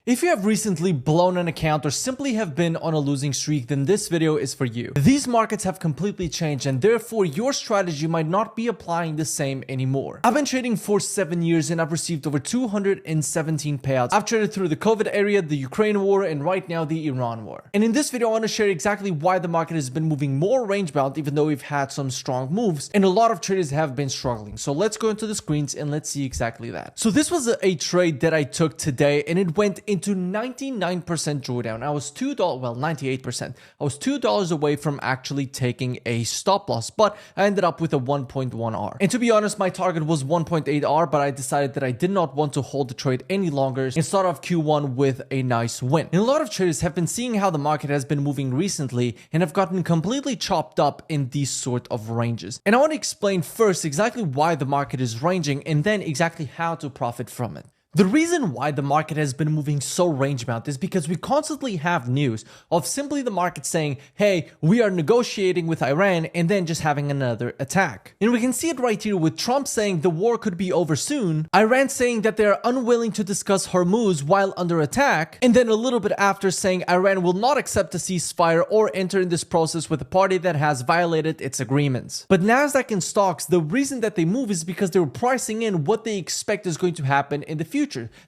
If you have recently blown an account or simply have been on a losing streak, then this video is for you. These markets have completely changed and therefore your strategy might not be applying the same anymore. I've been trading for 7 years and I've received over 217 payouts. I've traded through the COVID area, the Ukraine war, and right now the Iran war. And in this video, I want to share exactly why the market has been moving more range bound even though we've had some strong moves and a lot of traders have been struggling. So let's go into the screens and let's see exactly that. So this was a trade that I took today and it went into 99% drawdown. I was $98%. I was $2 away from actually taking a stop loss, but I ended up with a 1.1R. And to be honest, my target was 1.8R, but I decided that I did not want to hold the trade any longer and start off Q1 with a nice win. And a lot of traders have been seeing how the market has been moving recently and have gotten completely chopped up in these sort of ranges. And I want to explain first exactly why the market is ranging and then exactly how to profit from it. The reason why the market has been moving so range-bound is because we constantly have news of simply the market saying, hey, we are negotiating with Iran and then just having another attack. And we can see it right here with Trump saying the war could be over soon, Iran saying that they are unwilling to discuss Hormuz while under attack, and then a little bit after saying Iran will not accept a ceasefire or enter in this process with a party that has violated its agreements. But Nasdaq and stocks, the reason that they move is because they're pricing in what they expect is going to happen in the future.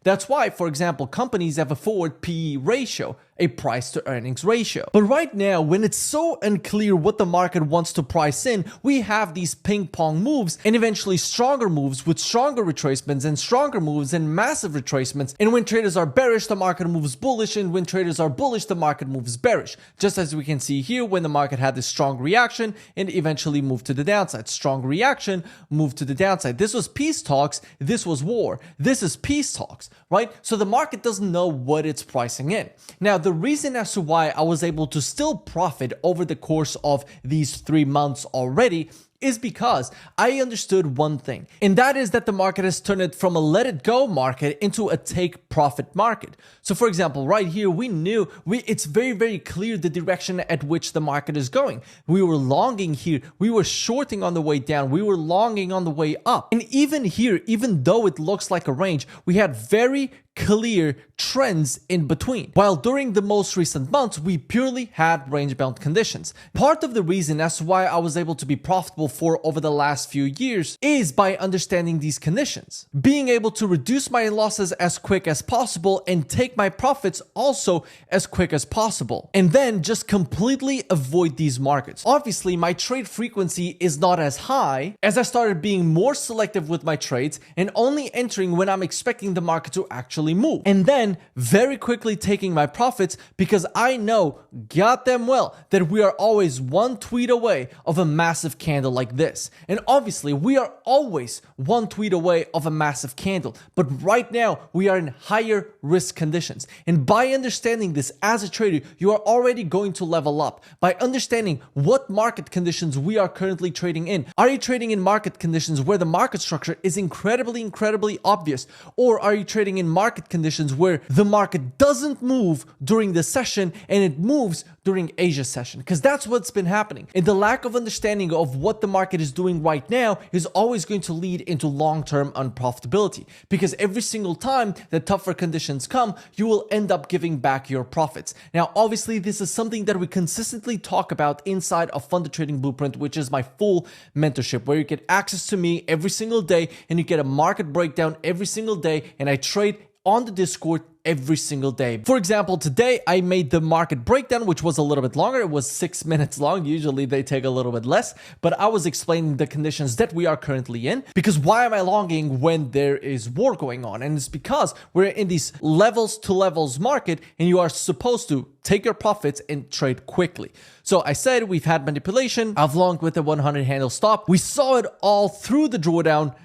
That's why, for example, companies have a forward PE ratio, a price to earnings ratio. But right now, when it's so unclear what the market wants to price in, we have these ping pong moves and eventually stronger moves with stronger retracements and stronger moves and massive retracements. And when traders are bearish, the market moves bullish, and when traders are bullish, the market moves bearish. Just as we can see here when the market had this strong reaction and eventually moved to the downside. Strong reaction, moved to the downside. This was peace talks, this was war. This is peace talks, right? So the market doesn't know what it's pricing in. Now, the reason as to why I was able to still profit over the course of these 3 months already is because I understood one thing, and that is that the market has turned it from a let it go market into a take profit market. So for example, right here, we knew it's very, very clear the direction at which the market is going. We were longing here, we were shorting on the way down, we were longing on the way up. And even here, even though it looks like a range, we had very clear trends in between. While during the most recent months, we purely had range-bound conditions. Part of the reason as to why I was able to be profitable for over the last few years is by understanding these conditions. Being able to reduce my losses as quick as possible and take my profits also as quick as possible. And then just completely avoid these markets. Obviously, my trade frequency is not as high as I started being more selective with my trades and only entering when I'm expecting the market to actually move, and then very quickly taking my profits because I know goddamn well that we are always one tweet away of a massive candle like this. And obviously we are always one tweet away of a massive candle, but right now we are in higher risk conditions. And by understanding this as a trader, you are already going to level up by understanding what market conditions we are currently trading in. Are you trading in market conditions where the market structure is incredibly obvious, or are you trading in market conditions where the market doesn't move during the session and it moves during Asia session? Because that's what's been happening. And the lack of understanding of what the market is doing right now is always going to lead into long-term unprofitability, because every single time that tougher conditions come, you will end up giving back your profits. Now, obviously, this is something that we consistently talk about inside of Fund the Trading Blueprint, which is my full mentorship, where you get access to me every single day and you get a market breakdown every single day, and I trade on the Discord every single day. For example, today I made the market breakdown, which was a little bit longer. It was 6 minutes long. Usually they take a little bit less, but I was explaining the conditions that we are currently in, because why am I longing when there is war going on? And it's because we're in these levels to levels market and you are supposed to take your profits and trade quickly. So I said we've had manipulation. I've longed with a 100 handle stop. We saw it all through the drawdown,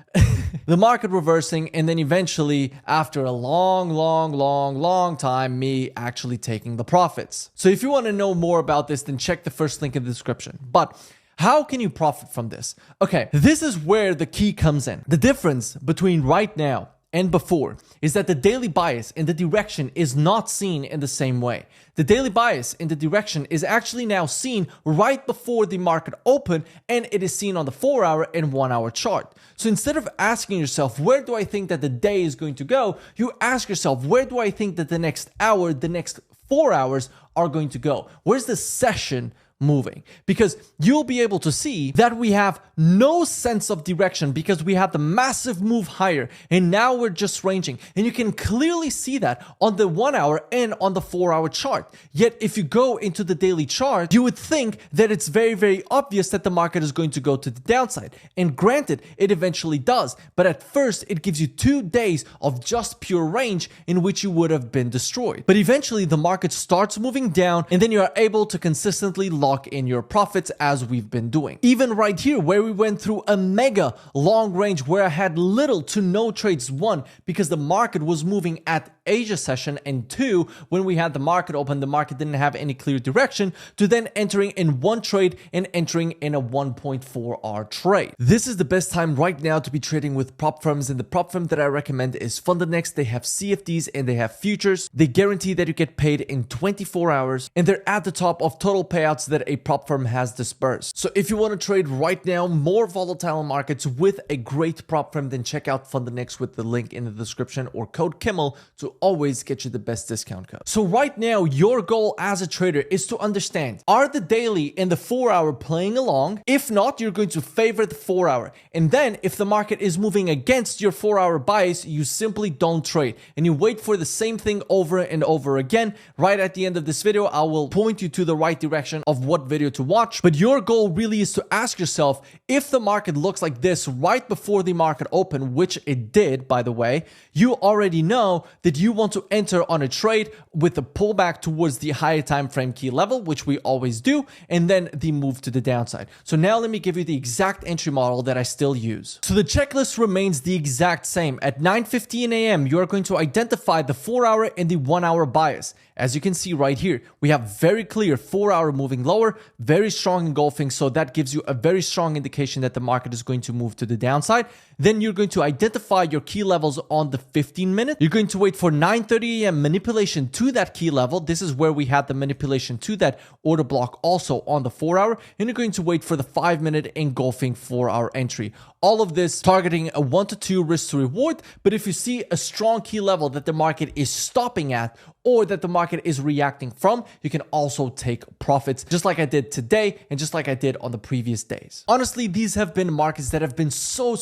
the market reversing, and then eventually after a long time, me actually taking the profits. So if you want to know more about this, then check the first link in the description. But how can you profit from this? Okay, this is where the key comes in. The difference between right now and before is that the daily bias in the direction is not seen in the same way. The daily bias in the direction is actually now seen right before the market open, and it is seen on the 4-hour and 1-hour chart. So instead of asking yourself, where do I think that the day is going to go? You ask yourself, where do I think that the next hour, the next 4 hours are going to go? Where's the session moving? Because you'll be able to see that we have no sense of direction because we had the massive move higher and now we're just ranging, and you can clearly see that on the 1-hour and on the 4-hour chart. Yet if you go into the daily chart, you would think that it's very, very obvious that the market is going to go to the downside, and granted, it eventually does, but at first it gives you 2 days of just pure range in which you would have been destroyed. But eventually the market starts moving down, and then you are able to consistently lock in your profits as we've been doing. Even right here where we went through a mega long range where I had little to no trades, one, because the market was moving at Asia session, and two, when we had the market open, the market didn't have any clear direction, to then entering in one trade and entering in a 1.4-hour trade. This is the best time right now to be trading with prop firms, and the prop firm that I recommend is FundedNext. They have CFDs and they have futures. They guarantee that you get paid in 24 hours, and they're at the top of total payouts that a prop firm has dispersed. So if you want to trade right now more volatile markets with a great prop firm, then check out FundedNext with the link in the description, or code Kimmel to always get you the best discount code. So right now, your goal as a trader is to understand, are the daily and the 4-hour playing along? If not, you're going to favor the 4-hour. And then if the market is moving against your 4-hour bias, you simply don't trade and you wait for the same thing over and over again. Right at the end of this video, I will point you to the right direction of what video to watch. But your goal really is to ask yourself, if the market looks like this right before the market open, which it did, by the way, you already know that you want to enter on a trade with a pullback towards the higher time frame key level, which we always do, and then the move to the downside. So now let me give you the exact entry model that I still use. So the checklist remains the exact same. At 9:15 a.m., you are going to identify the 4-hour and the 1-hour bias. As you can see right here, we have very clear 4-hour moving lower, very strong engulfing, so that gives you a very strong indication that the market is going to move to the downside. Then you're going to identify your key levels on the 15-minute. You're going to wait for 9:30 a.m. manipulation to that key level. This is where we had the manipulation to that order block also on the 4-hour. And you're going to wait for the 5-minute engulfing 4-hour entry. All of this targeting a 1 to 2 risk to reward. But if you see a strong key level that the market is stopping at, or that the market is reacting from, you can also take profits, just like I did today and just like I did on the previous days. Honestly, these have been markets that have been so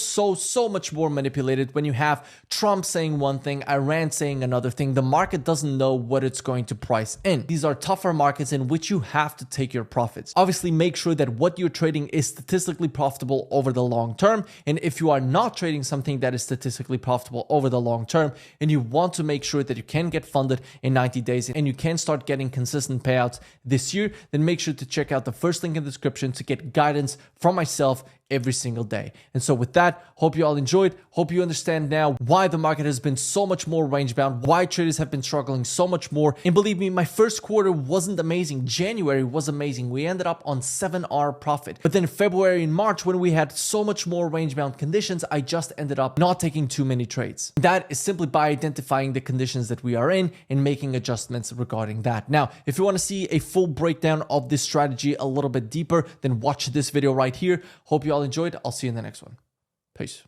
much more manipulated. When you have Trump saying one thing, Iran saying another thing, the market doesn't know what it's going to price in. These are tougher markets in which you have to take your profits. Obviously, make sure that what you're trading is statistically profitable over the long term. And if you are not trading something that is statistically profitable over the long term, and you want to make sure that you can get funded in 90 days and you can start getting consistent payouts this year, then make sure to check out the first link in the description to get guidance from myself every single day. And so with that, hope you all enjoyed. Hope you understand now why the market has been so much more range bound, why traders have been struggling so much more. And believe me, my first quarter wasn't amazing. January was amazing. We ended up on 7R profit. But then February and March, when we had so much more range bound conditions, I just ended up not taking too many trades. That is simply by identifying the conditions that we are in and making adjustments regarding that. Now, if you want to see a full breakdown of this strategy a little bit deeper, then watch this video right here. Hope you all enjoyed. I'll see you in the next one. Peace.